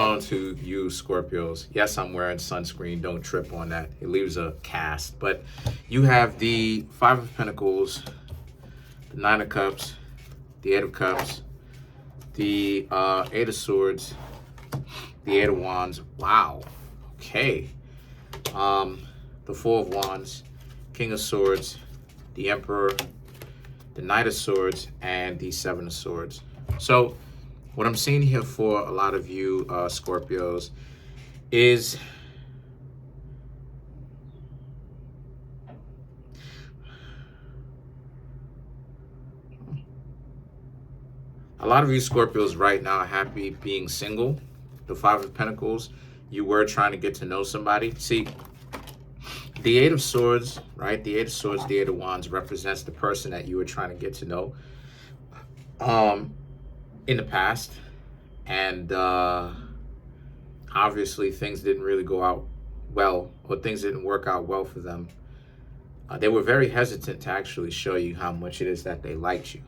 on to you, Scorpios. Yes, I'm wearing sunscreen. Don't trip on that. It leaves a cast. But you have the Five of Pentacles, the Nine of Cups, the Eight of Cups, the Eight of Swords, the Eight of Wands. Wow. Okay. The Four of Wands, King of Swords, the Emperor, the Knight of Swords, and the Seven of Swords. So what I'm seeing here for a lot of you Scorpios is a lot of you Scorpios right now are happy being single. The Five of Pentacles, you were trying to get to know somebody. See, the Eight of Swords, right? The Eight of Swords, the Eight of Wands represents the person that you were trying to get to know in the past. And obviously things didn't really go out well, or things didn't work out well for them. They were very hesitant to actually show you how much it is that they liked you.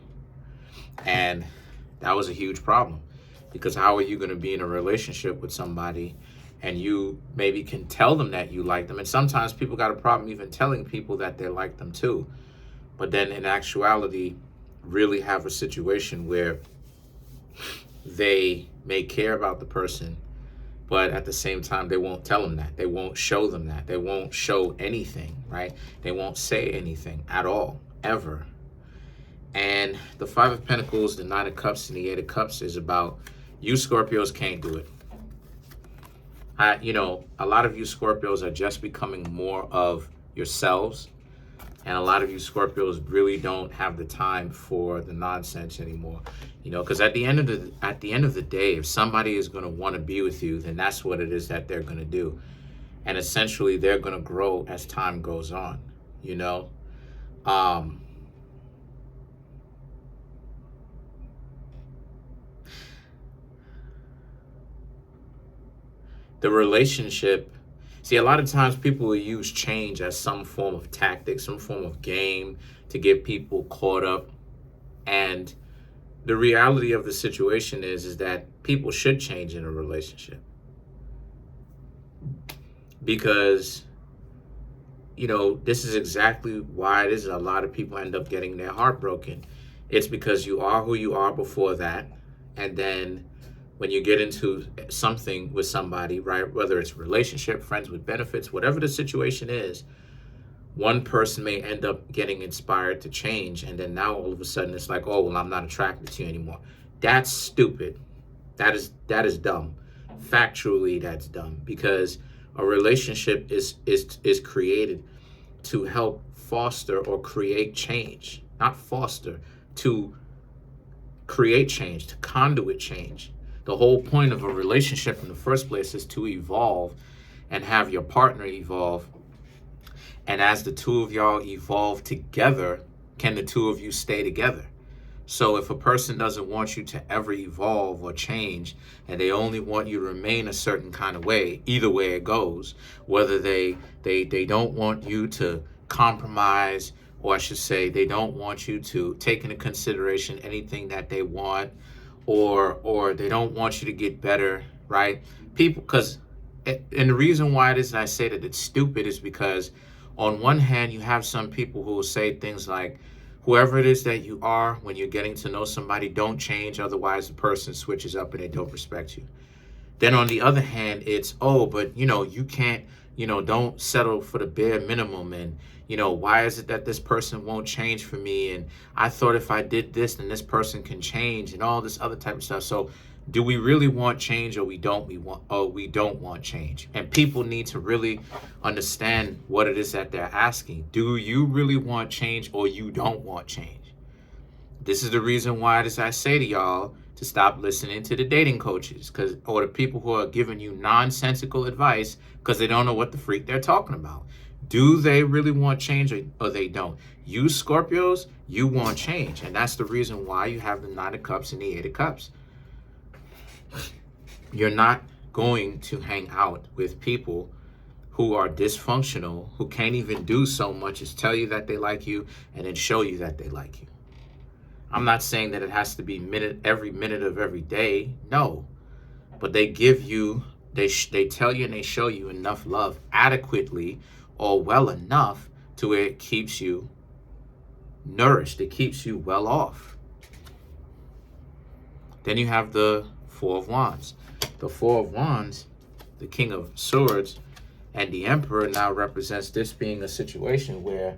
And that was a huge problem, because how are you going to be in a relationship with somebody and you maybe can tell them that you like them? And sometimes people got a problem even telling people that they like them too. But then in actuality, really have a situation where they may care about the person, but at the same time, they won't tell them that. They won't show them that. They won't show anything, right? They won't say anything at all, ever. And the Five of Pentacles, the Nine of Cups, and the Eight of Cups is about you Scorpios can't do it. You know, a lot of you Scorpios are just becoming more of yourselves. And a lot of you Scorpios really don't have the time for the nonsense anymore. You know, because at the end of the day, if somebody is going to want to be with you, then that's what it is that they're going to do. And essentially, they're going to grow as time goes on, you know. The relationship, see, a lot of times people will use change as some form of tactic, some form of game to get people caught up. And the reality of the situation is that people should change in a relationship. Because, you know, this is exactly why it is a lot of people end up getting their heart broken. It's because you are who you are before that. And then when you get into something with somebody, right, whether it's a relationship, friends with benefits, whatever the situation is, one person may end up getting inspired to change. And then now all of a sudden it's like, oh, well, I'm not attracted to you anymore. That's stupid. That is dumb. Factually, that's dumb, because a relationship is created to help foster or create change, not foster, to create change, to conduit change. The whole point of a relationship in the first place is to evolve and have your partner evolve. And as the two of y'all evolve together, can the two of you stay together? So if a person doesn't want you to ever evolve or change, and they only want you to remain a certain kind of way, either way it goes, whether they don't want you to compromise, or I should say they don't want you to take into consideration anything that they want, or they don't want you to get better, right? People, and the reason why it is that I say that it's stupid is because on one hand, you have some people who will say things like, whoever it is that you are, when you're getting to know somebody, don't change, otherwise the person switches up and they don't respect you. Then on the other hand, it's, oh, but you know, you can't, you know, don't settle for the bare minimum. And, you know, why is it that this person won't change for me? And I thought if I did this, then this person can change, and all this other type of stuff. So do we really want change, or we don't want change? And people need to really understand what it is that they're asking. Do you really want change, or you don't want change? This is the reason why it is I say to y'all to stop listening to the dating coaches, or the people who are giving you nonsensical advice because they don't know what the freak they're talking about. Do they really want change, or they don't? You Scorpios, you want change. And that's the reason why you have the Nine of Cups and the Eight of Cups. You're not going to hang out with people who are dysfunctional, who can't even do so much as tell you that they like you and then show you that they like you. I'm not saying that it has to be every minute of every day. No. but they give you, they tell you and they show you enough love adequately or well enough to where it keeps you nourished, it keeps you well off. Then you have the Four of Wands. The Four of Wands, the King of Swords, and the Emperor now represents this being a situation where,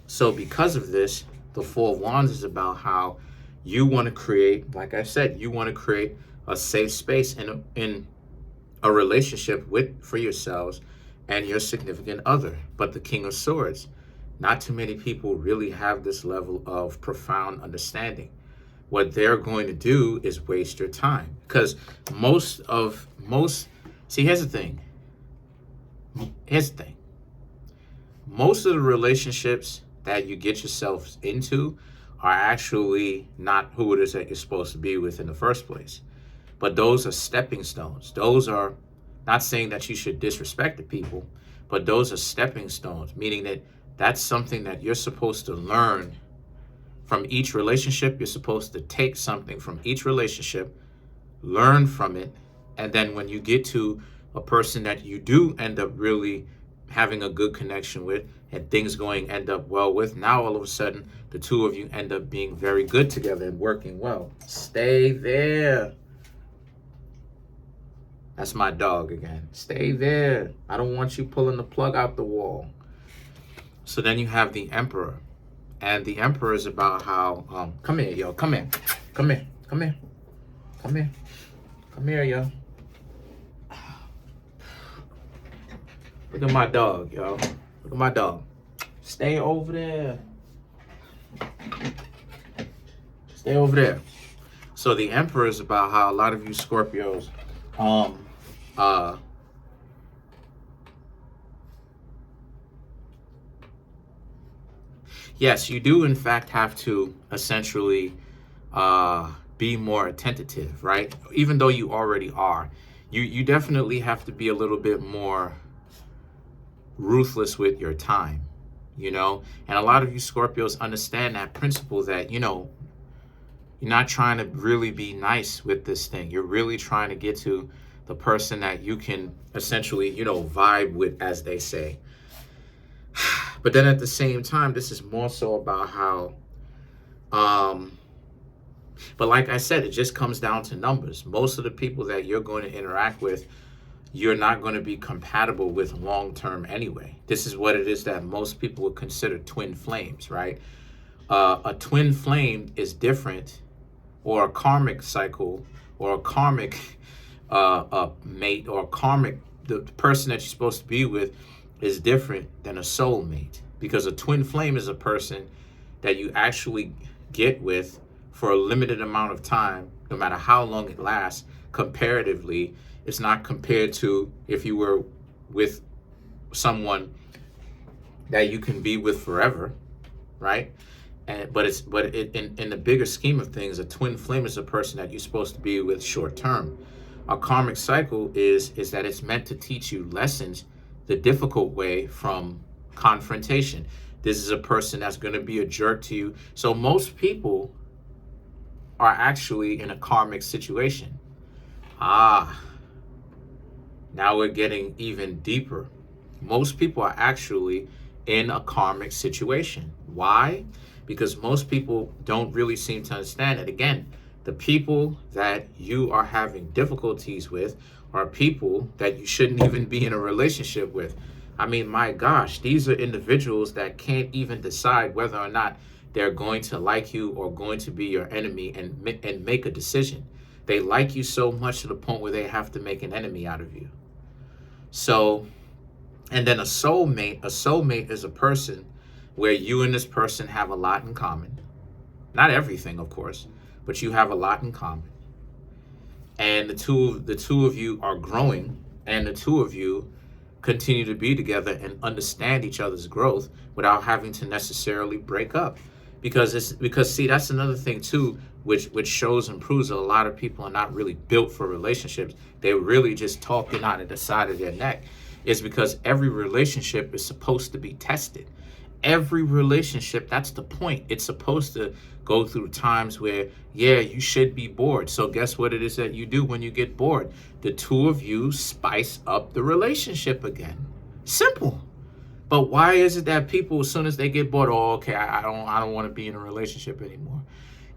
so because of this, the Four of Wands is about how you want to create, like I said, you want to create a safe space in a relationship for yourselves and your significant other. But the King of Swords, not too many people really have this level of profound understanding. What they're going to do is waste your time, because see, here's the thing. Most of the relationships that you get yourselves into are actually not who it is that you're supposed to be with in the first place. But those are stepping stones. Those are, not saying that you should disrespect the people, but those are stepping stones, meaning that that's something that you're supposed to learn from each relationship. You're supposed to take something from each relationship, learn from it, and then when you get to a person that you do end up really having a good connection with and things end up well with, now all of a sudden the two of you end up being very good together and working well. Stay there. That's my dog again. Stay there. I don't want you pulling the plug out the wall. So then you have the Emperor. And the Emperor is about how, come here, yo. Come here. Come here. Come here. Come here. Come here, yo. Look at my dog, yo. Look at my dog. Stay over there. Stay over there. So the Emperor is about how a lot of you Scorpios, yes, you do in fact have to essentially be more attentive, right? Even though you already are, you definitely have to be a little bit more ruthless with your time, you know? And a lot of you Scorpios understand that principle that, you know, you're not trying to really be nice with this thing. You're really trying to get to the person that you can essentially, you know, vibe with, as they say. But then at the same time, this is more so about how, but like I said, it just comes down to numbers. Most of the people that you're going to interact with, you're not going to be compatible with long term anyway. This is what it is that most people would consider twin flames, right? A twin flame is different, or a karmic cycle, or a karmic mate, or a karmic, the person that you're supposed to be with is different than a soulmate, because a twin flame is a person that you actually get with for a limited amount of time, no matter how long it lasts. Comparatively, it's not compared to if you were with someone that you can be with forever, right? But in the bigger scheme of things, a twin flame is a person that you're supposed to be with short term. A karmic cycle is that it's meant to teach you lessons the difficult way from confrontation. This is a person that's going to be a jerk to you. So most people are actually in a karmic situation. Now we're getting even deeper. Most people are actually in a karmic situation. Why? Because most people don't really seem to understand it. Again, the people that you are having difficulties with are people that you shouldn't even be in a relationship with. I mean, my gosh, these are individuals that can't even decide whether or not they're going to like you or going to be your enemy and make a decision. They like you so much to the point where they have to make an enemy out of you. So, and then a soulmate is a person where you and this person have a lot in common. Not everything, of course, but you have a lot in common. And the two of you are growing, and the two of you continue to be together and understand each other's growth without having to necessarily break up. Because see, that's another thing too, which shows and proves that a lot of people are not really built for relationships. They're really just talking out of the side of their neck. Is because every relationship is supposed to be tested. every relationship, that's the point. It's supposed to go through times where, yeah, you should be bored. So guess what it is that you do when you get bored? The two of you spice up the relationship again. Simple. But why is it that people, as soon as they get bored, oh, okay, I don't want to be in a relationship anymore?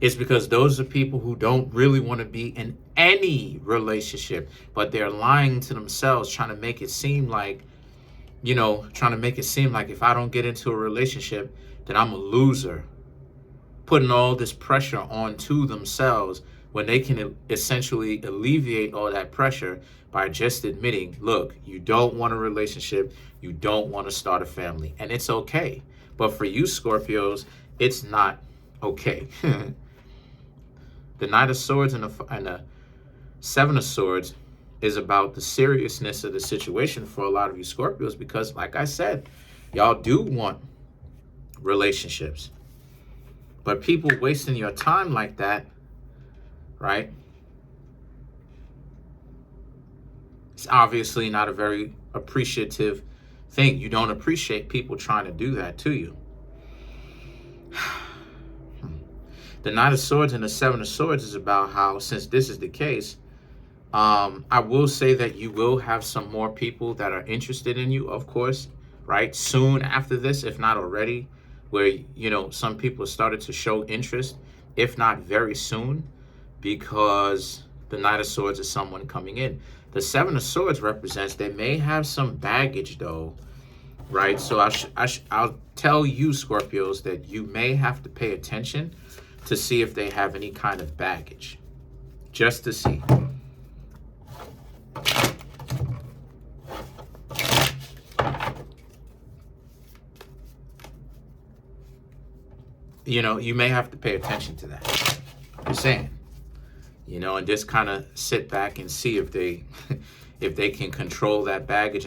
It's because those are people who don't really want to be in any relationship, but they're lying to themselves, trying to make it seem like, if I don't get into a relationship, then I'm a loser. Putting all this pressure onto themselves when they can essentially alleviate all that pressure by just admitting, look, you don't want a relationship, you don't want to start a family, and it's okay. But for you Scorpios, it's not okay. The Knight of Swords and the Seven of Swords is about the seriousness of the situation for a lot of you Scorpios, because like I said, y'all do want relationships. But people wasting your time like that, right? It's obviously not a very appreciative thing. You don't appreciate people trying to do that to you. The Knight of Swords and the Seven of Swords is about how, since this is the case, I will say that you will have some more people that are interested in you, of course, right? Soon after this, if not already, where, some people started to show interest, if not very soon, because the Knight of Swords is someone coming in. The Seven of Swords represents they may have some baggage though, right? So I'll tell you Scorpios that you may have to pay attention to see if they have any kind of baggage, just to see. You may have to pay attention to that. I'm saying, and just kind of sit back and see if they if they can control that baggage,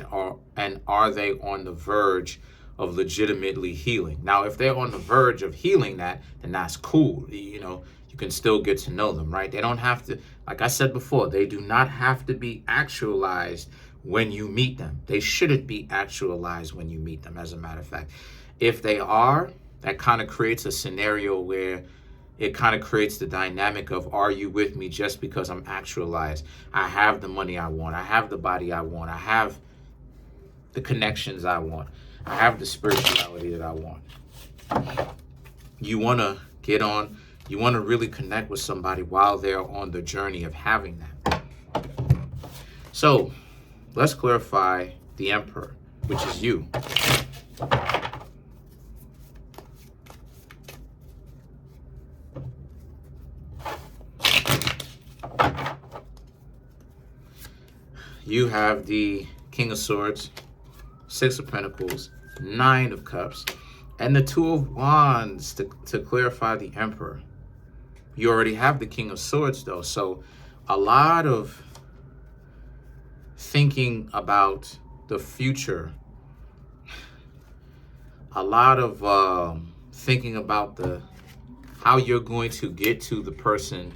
and are they on the verge of legitimately healing. Now, if they're on the verge of healing that, then that's cool. You can still get to know them, right? They don't have to, like I said before, they do not have to be actualized when you meet them. They shouldn't be actualized when you meet them, as a matter of fact. If they are, that kind of creates a scenario where it kind of creates the dynamic of, are you with me just because I'm actualized? I have the money I want. I have the body I want. I have the connections I want. I have the spirituality that I want. You want to get on, you want to really connect with somebody while they're on the journey of having that. So let's clarify the Emperor, which is you. You have the King of Swords, Six of Pentacles, Nine of Cups, and the Two of Wands to clarify the Emperor. You already have the King of Swords though, so a lot of thinking about the future, a lot of thinking about how you're going to get to the person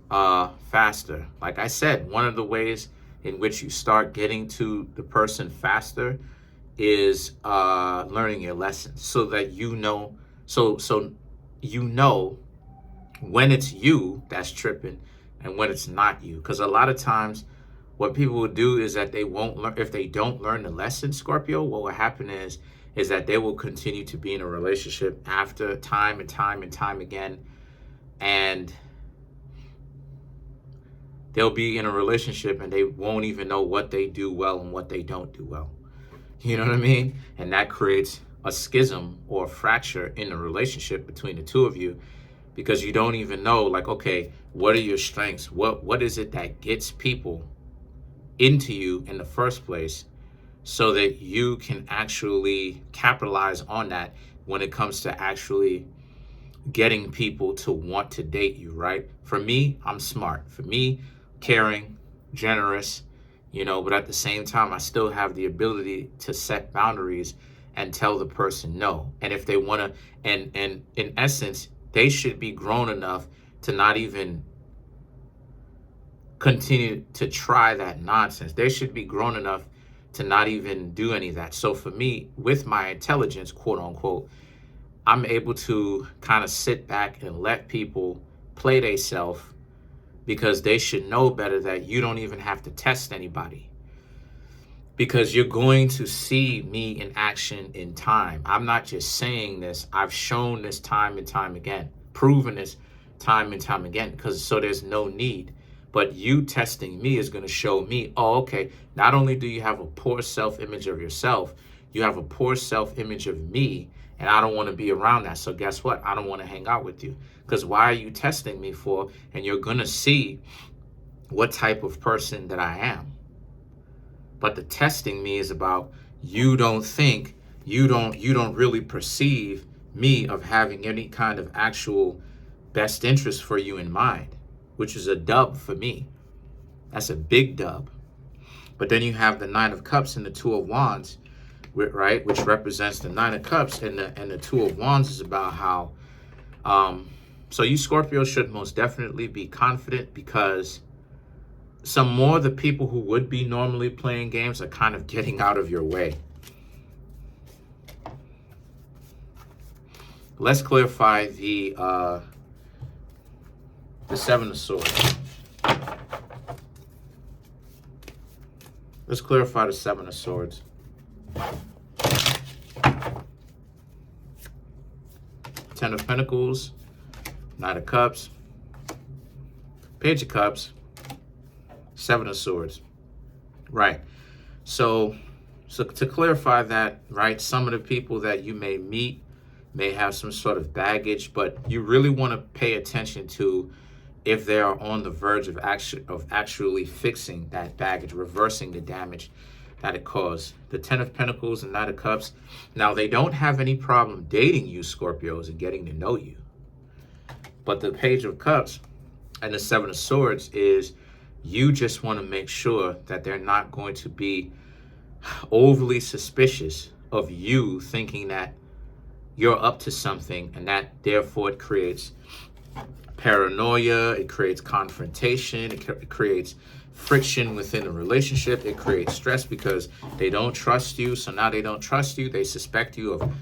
faster. Like I said, one of the ways in which you start getting to the person faster is learning your lessons, so that so you know when it's you that's tripping and when it's not you. Because a lot of times what people will do is that they won't learn. If they don't learn the lesson, Scorpio, what will happen is that they will continue to be in a relationship after time and time and time again, and they'll be in a relationship and they won't even know what they do well and what they don't do well. You know what I mean? And that creates a schism or a fracture in the relationship between the two of you, because you don't even know, like, okay, what are your strengths? What is it that gets people into you in the first place, so that you can actually capitalize on that when it comes to actually getting people to want to date you, right? For me, I'm smart. For me, caring, generous, but at the same time, I still have the ability to set boundaries and tell the person no. And if they want to, and in essence, they should be grown enough to not even continue to try that nonsense. They should be grown enough to not even do any of that. So for me, with my intelligence, quote unquote, I'm able to kind of sit back and let people play themselves, because they should know better that you don't even have to test anybody, because you're going to see me in action in time. I'm not just saying this. I've shown this time and time again, proven this time and time again, because so there's no need. But you testing me is going to show me, oh, okay, not only do you have a poor self-image of yourself, you have a poor self-image of me, and I don't want to be around that. So guess what? I don't want to hang out with you. Because why are you testing me for? And you're going to see what type of person that I am. But the testing me is about, you don't think, you don't really perceive me of having any kind of actual best interest for you in mind, which is a dub for me. That's a big dub. But then you have the Nine of Cups and the Two of Wands, right, which represents the Nine of Cups, and the Two of Wands is about how, so you Scorpio should most definitely be confident, because some more of the people who would be normally playing games are kind of getting out of your way. Let's clarify the Seven of Swords. Let's clarify the Seven of Swords. Ten of Pentacles, Knight of Cups, Page of Cups, Seven of Swords. Right. So to clarify that, right, some of the people that you may meet may have some sort of baggage, but you really want to pay attention to if they are on the verge of actually fixing that baggage, reversing the damage that it caused. The Ten of Pentacles and Knight of Cups. Now, they don't have any problem dating you, Scorpios, and getting to know you. But the Page of Cups and the Seven of Swords is, you just want to make sure that they're not going to be overly suspicious of you, thinking that you're up to something, and that therefore it creates paranoia, it creates confrontation, it creates friction within a relationship, it creates stress because they don't trust you. So now they don't trust you, they suspect you of,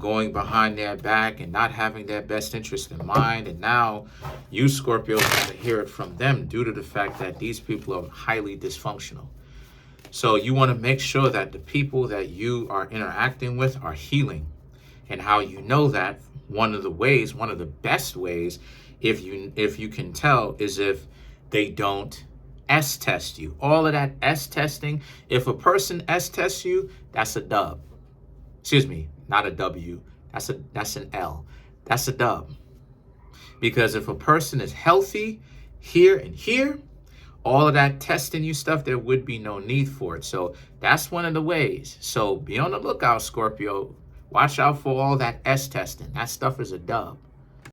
going behind their back and not having their best interest in mind. And now you Scorpios got to hear it from them due to the fact that these people are highly dysfunctional. So you want to make sure that the people that you are interacting with are healing. And how you know that, one of the best ways, if you can tell, is if they don't S-test you. All of that S-testing, if a person S-tests you, that's a dub. Excuse me, not a W. That's an L. That's a dub. Because if a person is healthy here and here, all of that testing you stuff, there would be no need for it. So that's one of the ways. So be on the lookout, Scorpio. Watch out for all that S-testing. That stuff is a dub.